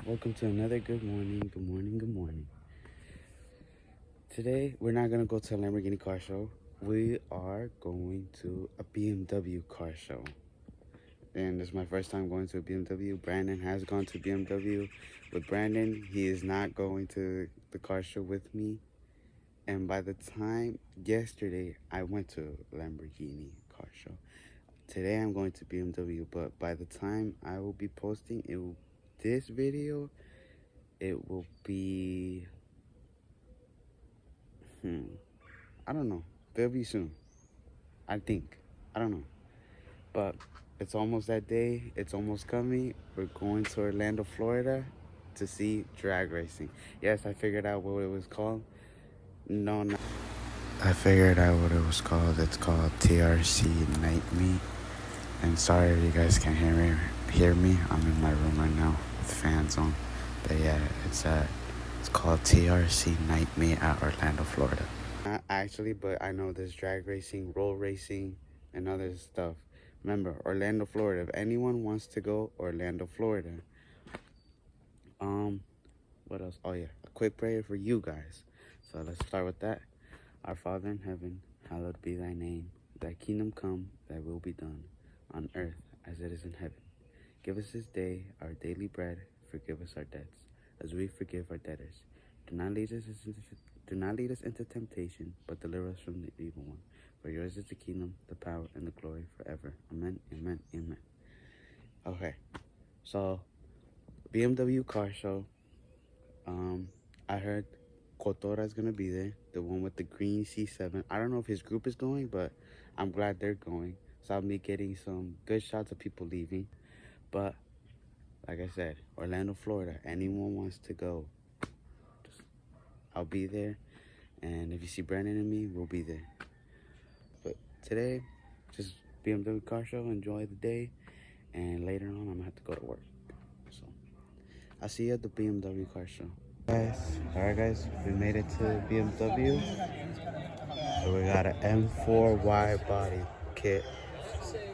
Welcome to another good morning, good morning, good morning. Today, we're not going to go to a Lamborghini car show. We are going to a BMW car show. And this is my first time going to a BMW. Brandon has gone to BMW. With Brandon, he is not going to the car show with me. And by the time yesterday, I went to a Lamborghini car show. Today, I'm going to BMW, but by the time I will be posting this video, it will be, I don't know. It'll be soon. I think. I don't know. But it's almost that day. It's almost coming. We're going to Orlando, Florida to see drag racing. Yes, I figured out what it was called. No. I figured out what it was called. It's called TRC Night Me. And sorry if you guys can't hear me. I'm in my room right now with fans on. But yeah, it's called TRC Night Me at Orlando, Florida. Actually, but I know there's drag racing, roll racing, and other stuff. Remember, Orlando, Florida. If anyone wants to go, Orlando, Florida. What else? Oh yeah, a quick prayer for you guys. So let's start with that. Our Father in heaven, hallowed be thy name. Thy kingdom come, thy will be done, on earth as it is in heaven. Give us this day our daily bread. Forgive us our debts, as we forgive our debtors. Do not lead us into temptation, but deliver us from the evil one. For yours is the kingdom, the power, and the glory forever. Amen, amen, amen. Okay, so BMW car show. I heard Cotora is going to be there, the one with the green C7. I don't know if his group is going, but I'm glad they're going. So I'll be getting some good shots of people leaving. But like I said, Orlando, Florida, anyone wants to go, I'll be there. And if you see Brandon and me, we'll be there. But today, just BMW car show, enjoy the day. And later on, I'm going to have to go to work. So I'll see you at the BMW car show. Alright guys, we made it to BMW. So we got an M4 wide body kit,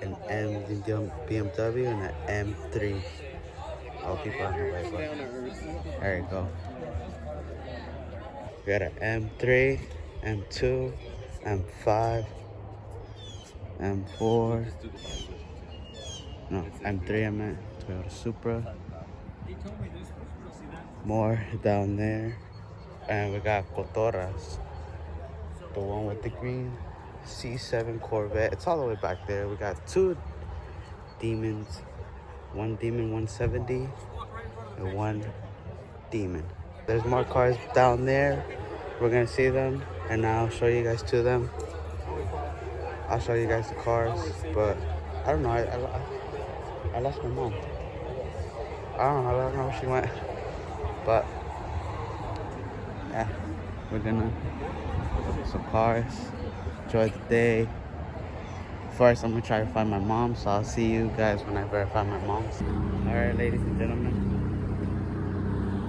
an BMW, and an M3. I'll keep on the way, but there you go. We got an M3, M2, M5, M4. No, M3 I meant. Toyota Supra. More down there. And we got Cotoras. The one with the green C7 Corvette. It's all the way back there. We got two Demons. One Demon 170 and one Demon. There's more cars down there. We're gonna see them and I'll show you guys to them. I'll show you guys the cars, but I don't know. I lost my mom. I don't know where she went. But yeah, we're gonna look at some cars, enjoy the day. First, I'm gonna try to find my mom, so I'll see you guys whenever I find my mom. All right, ladies and gentlemen,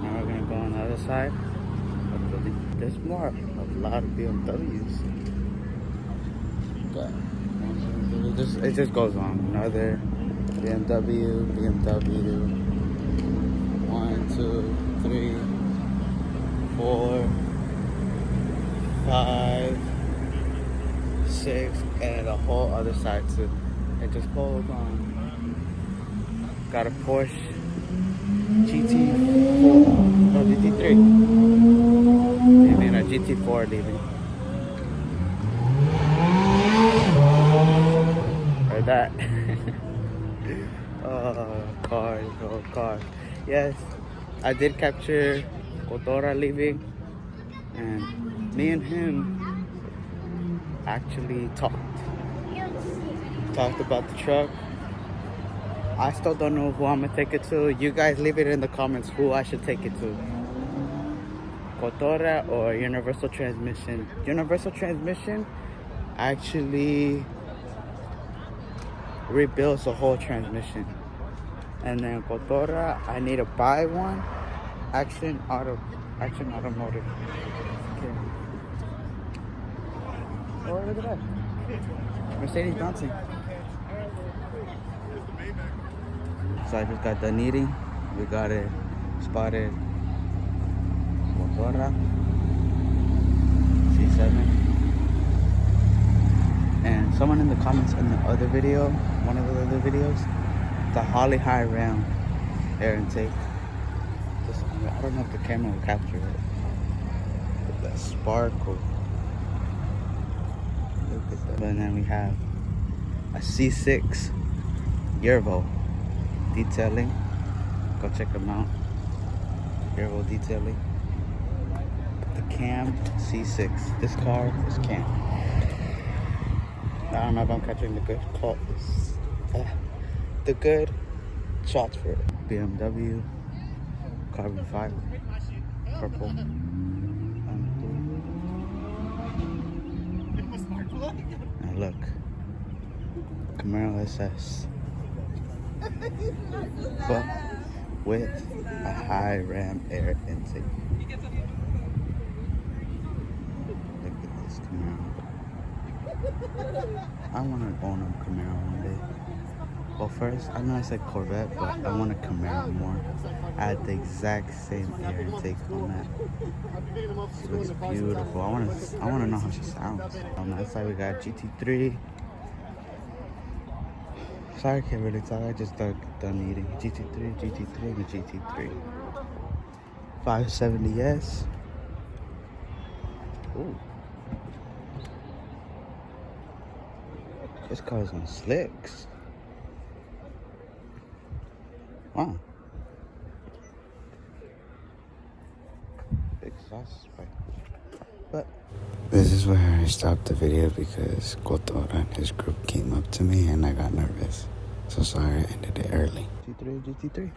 now we're gonna go on the other side. There's more, a lot of BMWs. But it just goes on. Another BMW. 1, 2, 3, 4, 5, 6, and the whole other side too. It just goes on. Got a Porsche GT4, no GT3. Leaving a GT4 leaving. Or that. Cars. Yes, I did capture Cotora leaving, and me and him actually talked about the truck. I still don't know who I'm gonna take it to. You guys leave it in the comments who I should take it to. Cotora or Universal Transmission. Universal Transmission actually rebuilds the whole transmission. And then Cotora, I need to buy one. Action Automotive. Okay. Oh, look at that. Mercedes bouncing. So I just got done eating. We got a spotted Motora C7. And someone in the comments in the other video, one of the other videos, the Holly High Ram air intake. I don't know if the camera will capture it. But that sparkle. Look at that. And then we have a C6 Yervo detailing. Go check them out. Yervo detailing. The Cam C6. This car is Cam. I don't know if I'm catching the good the good shots for it. BMW carbon fiber, purple. And look, Camaro SS, but with a high ram air intake. Look at this Camaro. I want to own a Camaro one day. Well, first, I know I said Corvette, but I want a Camaro more. I had the exact same air intake on that. She looks beautiful. I want to know how she sounds. On that side, we got GT3. Sorry, I can't really talk. I just done eating. GT3, and GT3. 570S. Ooh. This car's on slicks. Wow. Big sauce spray. But this is where I stopped the video because Kotora and his group came up to me and I got nervous. So sorry I ended it early. GT3.